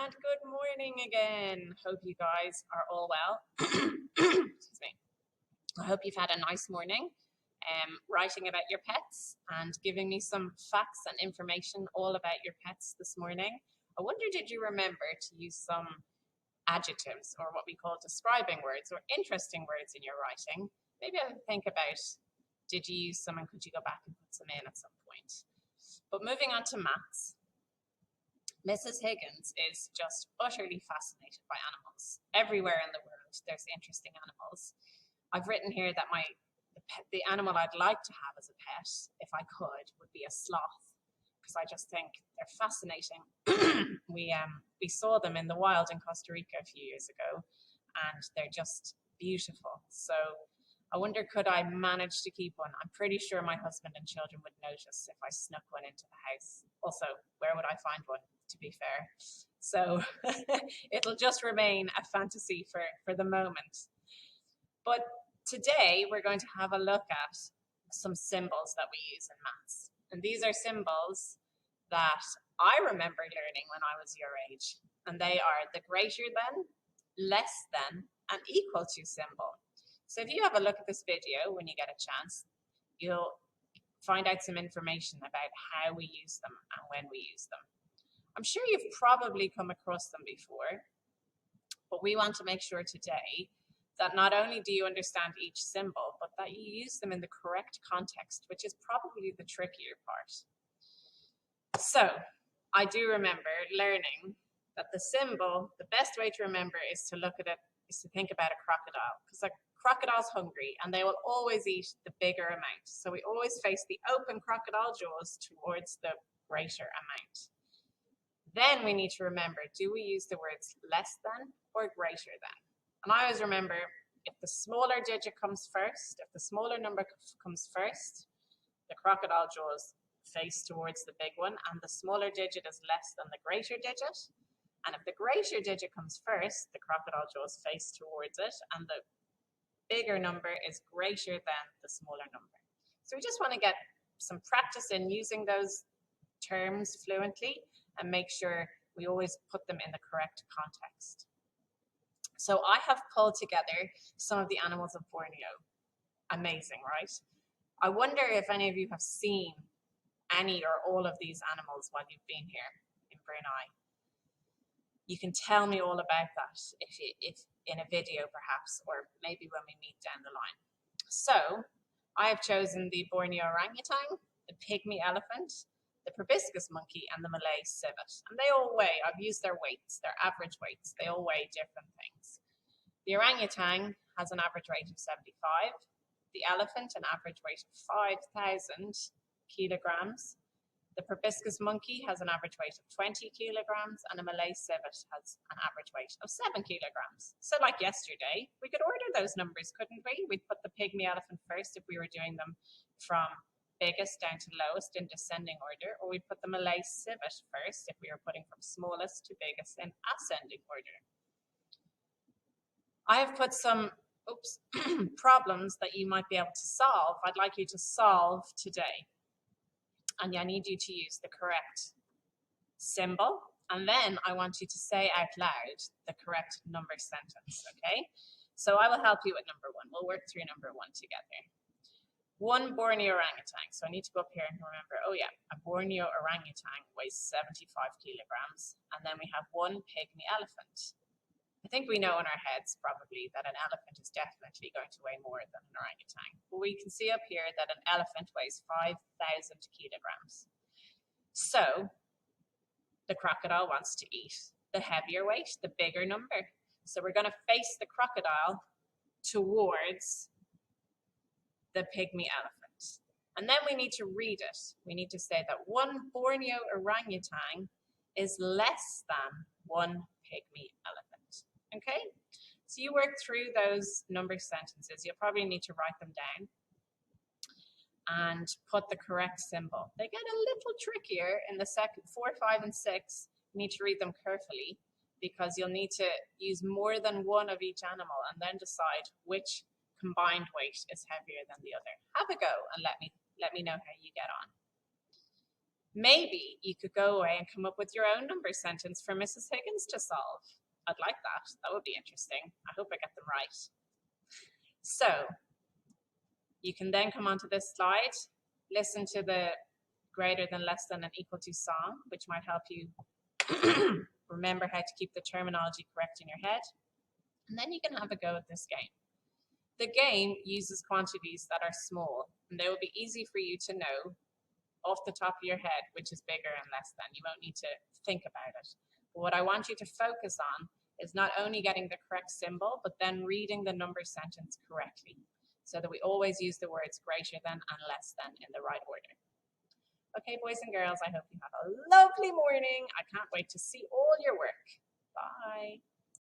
And good morning again. Hope you guys are all well. Excuse me. I hope you've had a nice morning writing about your pets and giving me some facts and information all about your pets this morning. I wonder, did you remember to use some adjectives or what we call describing words or interesting words in your writing? Maybe I think about, did you use some and could you go back and put some in at some point? But moving on to maths. Mrs. Higgins is just utterly fascinated by animals. Everywhere in the world, there's interesting animals. I've written here that the animal I'd like to have as a pet, if I could, would be a sloth, because I just think they're fascinating. we saw them in the wild in Costa Rica a few years ago, and they're just beautiful. So I wonder, could I manage to keep one? I'm pretty sure my husband and children would notice if I snuck one into the house. Also, where would I find one, to be fair? So it'll just remain a fantasy for the moment. But today we're going to have a look at some symbols that we use in maths. And these are symbols that I remember learning when I was your age. And they are the greater than, less than, and equal to symbol. So if you have a look at this video when you get a chance, you'll find out some information about how we use them and when we use them. I'm sure you've probably come across them before, but we want to make sure today that not only do you understand each symbol, but that you use them in the correct context, which is probably the trickier part. So I do remember learning that the symbol, the best way to remember is to look at it, is to think about a crocodile, because a crocodile's hungry and they will always eat the bigger amount. So we always face the open crocodile jaws towards the greater amount. Then we need to remember, do we use the words less than or greater than? And I always remember, if the smaller digit comes first, if the smaller number comes first, the crocodile jaws face towards the big one, and the smaller digit is less than the greater digit. And if the greater digit comes first, the crocodile jaws face towards it, and the bigger number is greater than the smaller number. So we just want to get some practice in using those terms fluently and make sure we always put them in the correct context. So I have pulled together some of the animals of Borneo. Amazing, right? I wonder if any of you have seen any or all of these animals while you've been here in Brunei. You can tell me all about that if in a video perhaps, or maybe when we meet down the line. So I have chosen the Borneo orangutan, the pygmy elephant, the proboscis monkey, and the Malay civet. And they all weigh, I've used their weights, their average weights. They all weigh different things. The orangutan has an average weight of 75. The elephant, an average weight of 5,000 kilograms. The proboscis monkey has an average weight of 20 kilograms, and a Malay civet has an average weight of 7 kilograms. So like yesterday, we could order those numbers, couldn't we? We'd put the pygmy elephant first if we were doing them from biggest down to lowest in descending order, or we'd put the Malay civet first if we were putting from smallest to biggest in ascending order. I have put some problems that you might be able to solve. I'd like you to solve today. And I need you to use the correct symbol. And then I want you to say out loud the correct number sentence, okay? So I will help you with number one. We'll work through number one together. One Borneo orangutan. So I need to go up here and remember, oh yeah, a Borneo orangutan weighs 75 kilograms. And then we have one pygmy elephant. I think we know in our heads probably that an elephant is definitely going to weigh more than an orangutan. But we can see up here that an elephant weighs 5,000 kilograms. So the crocodile wants to eat the heavier weight, the bigger number. So we're going to face the crocodile towards the pygmy elephant. And then we need to read it. We need to say that one Borneo orangutan is less than one pygmy elephant. Okay? So you work through those number sentences. You'll probably need to write them down and put the correct symbol. They get a little trickier in the second 4, 5, and 6. You need to read them carefully because you'll need to use more than one of each animal and then decide which combined weight is heavier than the other. Have a go and let me know how you get on. Maybe you could go away and come up with your own number sentence for Mrs. Higgins to solve. I'd like that. That would be interesting. I hope I get them right. So you can then come onto this slide, listen to the greater than, less than, and equal to song, which might help you remember how to keep the terminology correct in your head. And then you can have a go at this game. The game uses quantities that are small, and they will be easy for you to know off the top of your head which is bigger and less than. You won't need to think about it. But what I want you to focus on is not only getting the correct symbol, but then reading the number sentence correctly, so that we always use the words greater than and less than in the right order. Okay, boys and girls, I hope you have a lovely morning. I can't wait to see all your work. Bye.